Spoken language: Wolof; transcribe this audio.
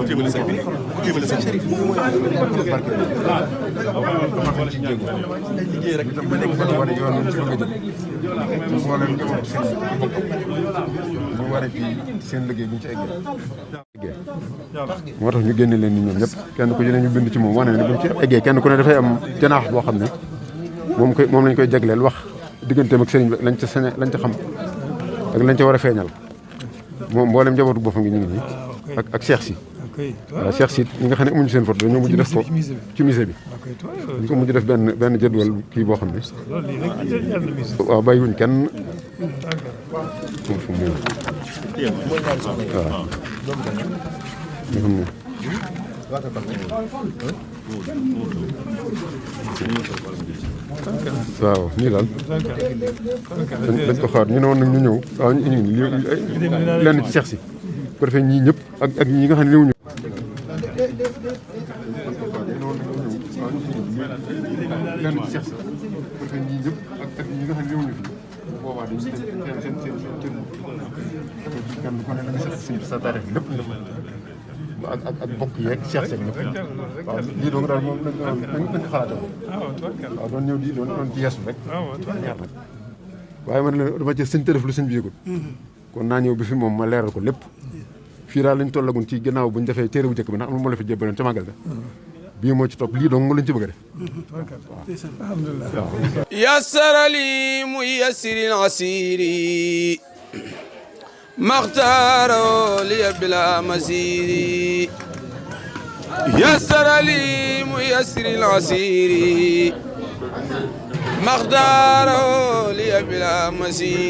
dimbali sëñ bi dimbali sëñ Chérif barke ci jéego liggéey rek ba nekk fa wane yoon ci bëgg a jëm moo leen njaboot sëñ bi mu waree fii seen liggéey bu ñu ci eggee moo tax ñu génne leen ni ñoom ñëpp kenn ku ci ne ñu bind ci moom wane ne bu ñu ci eggee kenn ku ne dafay am janaax boo xam ne moom lañ koy jagleel wax digganteem ak sëriñ bi lañ ca xam ak lañ ca war a feeñal moom mboolem njabootu boppam ngi ñu ngi nii ak Cheikh si waaw Cheikh si ñi nga xam ne amuñu seen photo dañoo mujj def ko ci musée bi ñu ko mujj def benn jadwal kii boo xam ne waaw bàyyiwuñ kenn fu mu waaw ñu xam ne waaw nii daal dañ ko xaar ñu ne woon nag ñu ñëw waaw ñu lenn ci Cheikh si bu ko defee ñii ñëpp ak ñi nga xam ne ñëwuñu lenn ci Cheikh si bu ko defee ñii ñëpp ak ñi nga xam ne ñëwuñu fi boobaa dañuy seen kenn ku ne la nga sa taarix lépp ak bokk yeeg Cheikh Seck ñëpp waaw lii doon daal moom lañ xalaatee waaw doon ñëw di doon ci yeesu rek ñaar nag waaye man la dama ci sëñ tërëf lu sëñ bi yëgul kon naa ñëw bi fi moom ma leeral ko lépp fii daal lañ tollagun ci gannaaw bu ñu defee téere bu njëkk bi ndax am na moo la fi jébbaloon ca màggal ga bii moo ci topp lii dong lañ ci bëgg a def waaw yassara li muyassiril asiri مختاروا لي بلا مسير يسر لي ميسر العسير مختاروا لي بلا مسير